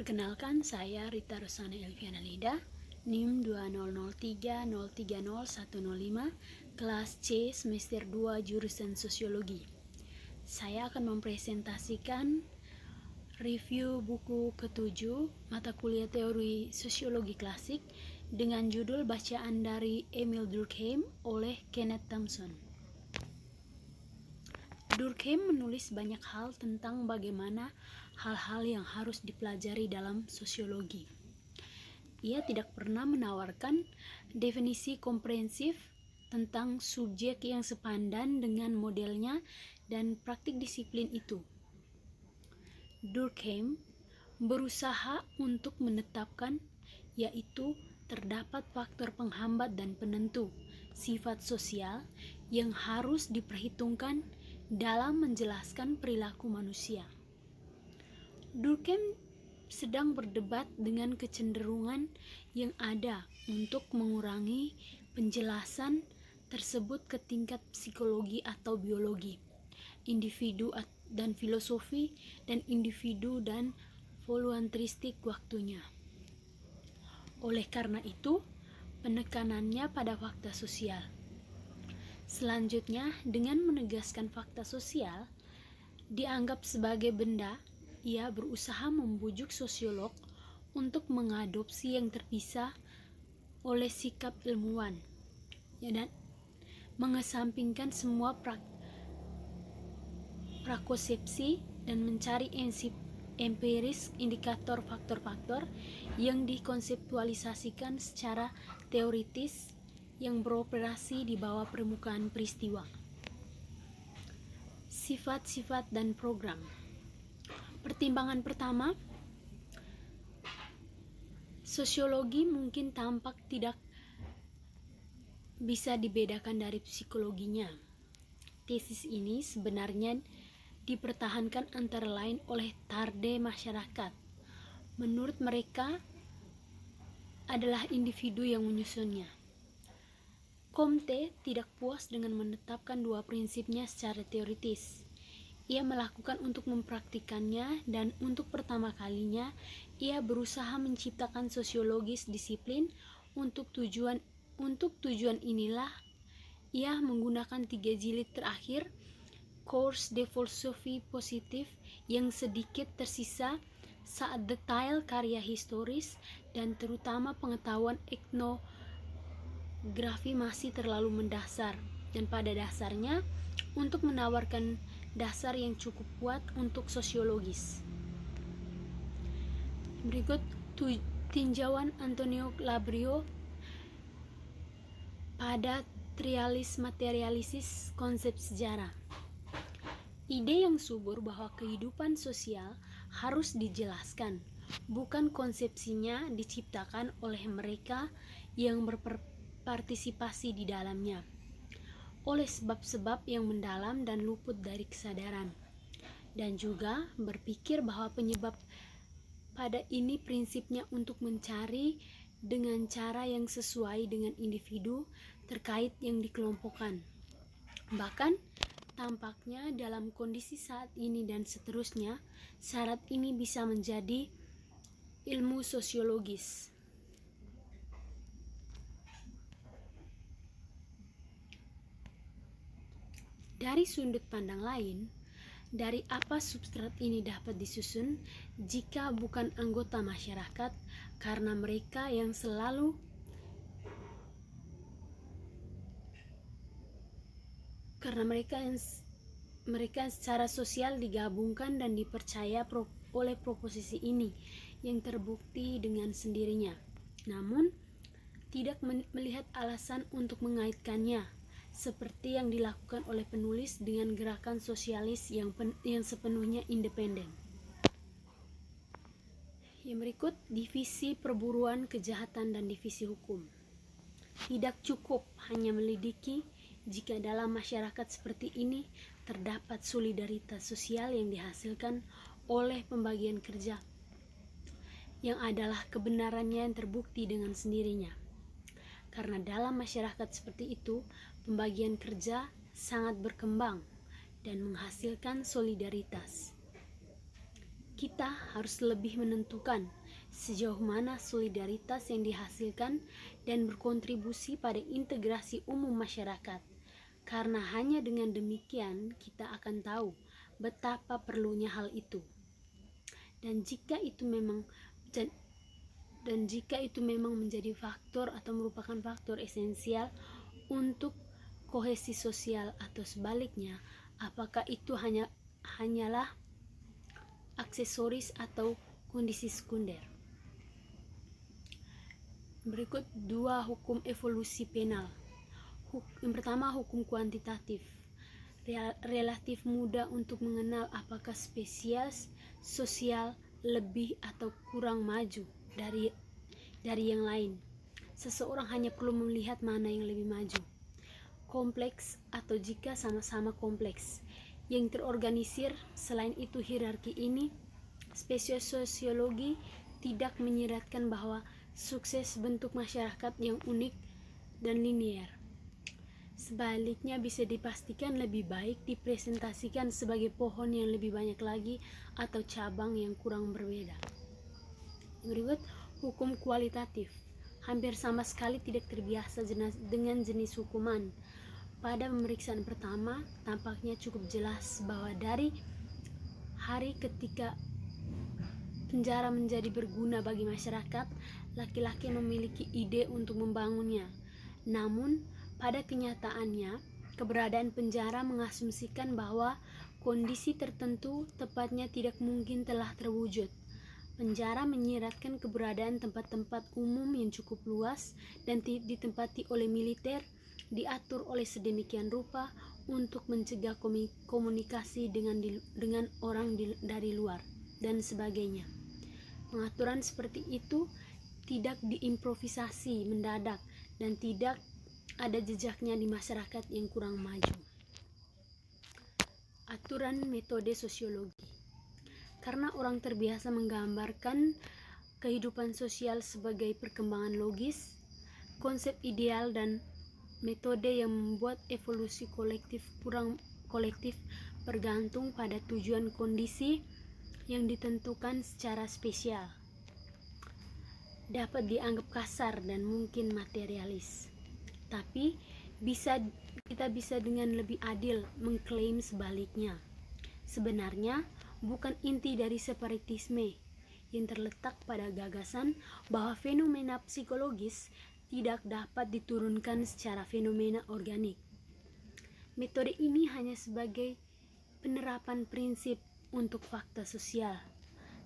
Perkenalkan, saya Rita Rosana Elviana Lida, NIM 20030301005, kelas C semester 2 jurusan Sosiologi. Saya akan mempresentasikan review buku ke-7 mata kuliah teori sosiologi klasik dengan judul bacaan dari Emil Durkheim oleh Kenneth Thompson. Durkheim menulis banyak hal tentang bagaimana hal-hal yang harus dipelajari dalam sosiologi. Ia tidak pernah menawarkan definisi komprehensif tentang subjek yang sepadan dengan modelnya dan praktik disiplin itu. Durkheim berusaha untuk menetapkan, yaitu terdapat faktor penghambat dan penentu sifat sosial yang harus diperhitungkan dalam menjelaskan perilaku manusia. Durkheim sedang berdebat dengan kecenderungan yang ada untuk mengurangi penjelasan tersebut ke tingkat psikologi atau biologi, individu dan filosofi, dan individu dan voluntristik waktunya. Oleh karena itu, penekanannya pada fakta sosial. Selanjutnya, dengan menegaskan fakta sosial dianggap sebagai benda, ia berusaha membujuk sosiolog untuk mengadopsi yang terpisah oleh sikap ilmuwan, dan mengesampingkan semua prakonsepsi dan mencari empiris indikator faktor-faktor yang dikonseptualisasikan secara teoritis yang beroperasi di bawah permukaan peristiwa. Sifat-sifat dan program. Pertimbangan pertama, sosiologi mungkin tampak tidak bisa dibedakan dari psikologinya. Tesis ini sebenarnya dipertahankan antara lain oleh Tarde masyarakat. Menurut mereka adalah individu yang menyusunnya. Comte tidak puas dengan menetapkan dua prinsipnya secara teoritis. Ia melakukan untuk mempraktikannya, dan untuk pertama kalinya ia berusaha menciptakan sosiologis disiplin. Untuk tujuan inilah ia menggunakan 3 jilid terakhir Cours de philosophie positive yang sedikit tersisa saat detail karya historis dan terutama pengetahuan etnografi masih terlalu mendasar, dan pada dasarnya untuk menawarkan dasar yang cukup kuat untuk sosiologis. Berikut tinjauan Antonio Labrio pada trialis materialisis konsep sejarah. Ide yang subur bahwa kehidupan sosial harus dijelaskan, bukan konsepsinya diciptakan oleh mereka yang berpartisipasi di dalamnya, oleh sebab-sebab yang mendalam dan luput dari kesadaran, dan juga berpikir bahwa penyebab pada ini prinsipnya untuk mencari dengan cara yang sesuai dengan individu terkait yang dikelompokkan. Bahkan tampaknya dalam kondisi saat ini dan seterusnya, syarat ini bisa menjadi ilmu sosiologis. Dari sudut pandang lain, dari apa substrat ini dapat disusun jika bukan anggota masyarakat, karena mereka yang mereka secara sosial digabungkan dan dipercaya oleh proposisi ini yang terbukti dengan sendirinya, namun tidak melihat alasan untuk mengaitkannya, seperti yang dilakukan oleh penulis dengan gerakan sosialis yang sepenuhnya independen. Yang berikut, divisi perburuan kejahatan dan divisi hukum. Tidak cukup hanya melidiki jika dalam masyarakat seperti ini terdapat solidaritas sosial yang dihasilkan oleh pembagian kerja, yang adalah kebenarannya yang terbukti dengan sendirinya. Karena dalam masyarakat seperti itu, pembagian kerja sangat berkembang dan menghasilkan solidaritas. kita harus lebih menentukan sejauh mana solidaritas yang dihasilkan dan berkontribusi pada integrasi umum masyarakat. Karena hanya dengan demikian kita akan tahu betapa perlunya hal itu. Dan jika itu memang menjadi faktor atau merupakan faktor esensial untuk kohesi sosial, atau sebaliknya, apakah itu hanyalah aksesoris atau kondisi sekunder. Berikut 2 hukum evolusi penal. Yang pertama, hukum kuantitatif. Relatif mudah untuk mengenal apakah spesies sosial lebih atau kurang maju dari yang lain. Seseorang hanya perlu melihat mana yang lebih maju. Kompleks atau jika sama-sama kompleks yang terorganisir. Selain itu, hierarki ini, spesies sosiologi tidak menyiratkan bahwa sukses bentuk masyarakat yang unik dan linier. Sebaliknya, bisa dipastikan lebih baik dipresentasikan sebagai pohon yang lebih banyak lagi atau cabang yang kurang berbeda. Berikut, hukum kualitatif. Hampir sama sekali tidak terbiasa dengan jenis hukuman. Pada pemeriksaan pertama, tampaknya cukup jelas bahwa dari hari ketika penjara menjadi berguna bagi masyarakat, laki-laki memiliki ide untuk membangunnya. Namun, pada kenyataannya, keberadaan penjara mengasumsikan bahwa kondisi tertentu tepatnya tidak mungkin telah terwujud. Penjara menyiratkan keberadaan tempat-tempat umum yang cukup luas dan ditempati oleh militer, diatur oleh sedemikian rupa untuk mencegah komunikasi dengan orang dari luar, dan sebagainya. Pengaturan seperti itu tidak diimprovisasi mendadak dan tidak ada jejaknya di masyarakat yang kurang maju. Aturan metode sosiologi. Karena orang terbiasa menggambarkan kehidupan sosial sebagai perkembangan logis, konsep ideal dan metode yang membuat evolusi kolektif bergantung pada tujuan kondisi yang ditentukan secara spesial. Dapat dianggap kasar dan mungkin materialis. Tapi kita bisa dengan lebih adil mengklaim sebaliknya. Sebenarnya bukan inti dari separatisme yang terletak pada gagasan bahwa fenomena psikologis tidak dapat diturunkan secara fenomena organik. Metode ini hanya sebagai penerapan prinsip untuk fakta sosial,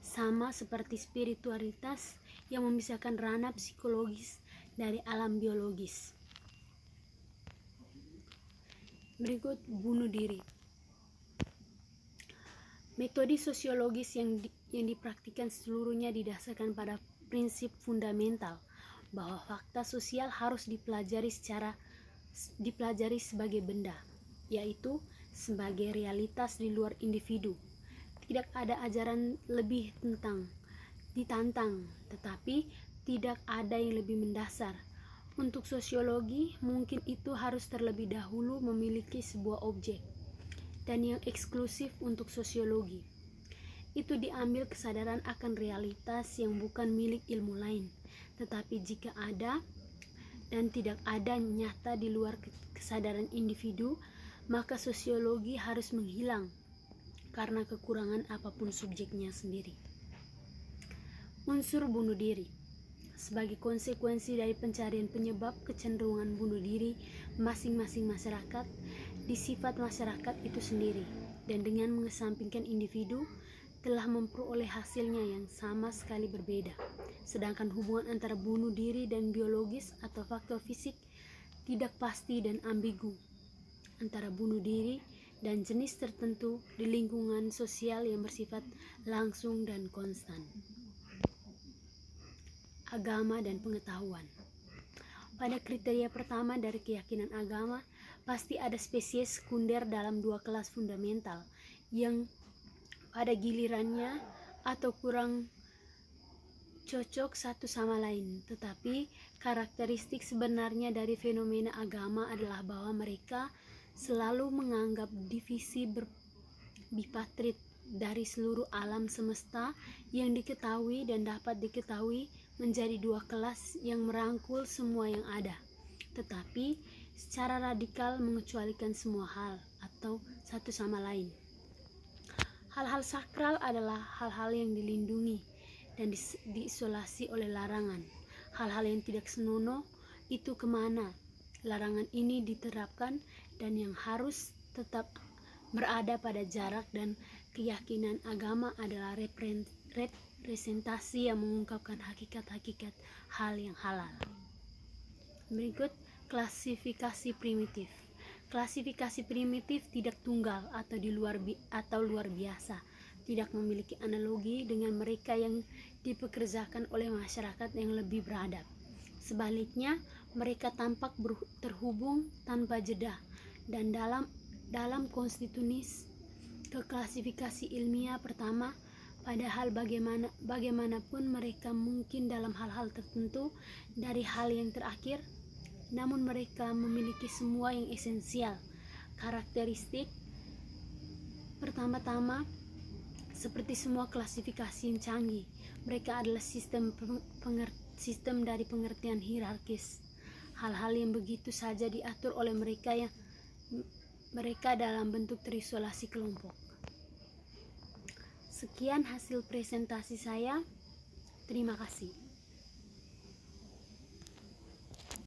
sama seperti spiritualitas yang memisahkan ranah psikologis dari alam biologis. Berikut, bunuh diri. Metode sosiologis yang dipraktikkan seluruhnya didasarkan pada prinsip fundamental bahwa fakta sosial harus dipelajari sebagai benda, yaitu sebagai realitas di luar individu. Tidak ada ajaran lebih ditantang, tetapi tidak ada yang lebih mendasar. Untuk sosiologi, mungkin itu harus terlebih dahulu memiliki sebuah objek, dan yang eksklusif untuk sosiologi itu diambil kesadaran akan realitas yang bukan milik ilmu lain. Tetapi jika ada dan tidak ada nyata di luar kesadaran individu, maka sosiologi harus menghilang karena kekurangan apapun subjeknya sendiri. Unsur bunuh diri. Sebagai konsekuensi dari pencarian penyebab kecenderungan bunuh diri masing-masing masyarakat, di sifat masyarakat itu sendiri, dan dengan mengesampingkan individu, telah memperoleh hasilnya yang sama sekali berbeda. Sedangkan hubungan antara bunuh diri dan biologis atau faktor fisik tidak pasti dan ambigu. Antara bunuh diri dan jenis tertentu di lingkungan sosial yang bersifat langsung dan konstan. Agama dan pengetahuan. Pada kriteria pertama dari keyakinan agama, pasti ada spesies sekunder dalam 2 kelas fundamental yang pada gilirannya atau kurang cocok satu sama lain. Tetapi karakteristik sebenarnya dari fenomena agama adalah bahwa mereka selalu menganggap divisi bipatrit dari seluruh alam semesta yang diketahui dan dapat diketahui menjadi dua kelas yang merangkul semua yang ada, tetapi secara radikal mengecualikan semua hal atau satu sama lain. Hal-hal sakral adalah hal-hal yang dilindungi dan diisolasi oleh larangan. Hal-hal yang tidak senonoh itu kemana larangan ini diterapkan dan yang harus tetap berada pada jarak, dan keyakinan agama adalah representasi yang mengungkapkan hakikat-hakikat hal yang halal. Berikut klasifikasi primitif. Klasifikasi primitif tidak tunggal atau luar biasa, tidak memiliki analogi dengan mereka yang dipekerjakan oleh masyarakat yang lebih beradab. Sebaliknya, mereka tampak terhubung tanpa jeda, dan dalam konstitusi keklasifikasi ilmiah pertama, padahal bagaimanapun mereka mungkin dalam hal-hal tertentu dari hal yang terakhir, namun mereka memiliki semua yang esensial. Karakteristik pertama-tama, seperti semua klasifikasi yang canggih, mereka adalah sistem dari pengertian hierarkis. Hal-hal yang begitu saja diatur oleh mereka dalam bentuk terisolasi kelompok. Sekian hasil presentasi saya. Terima kasih.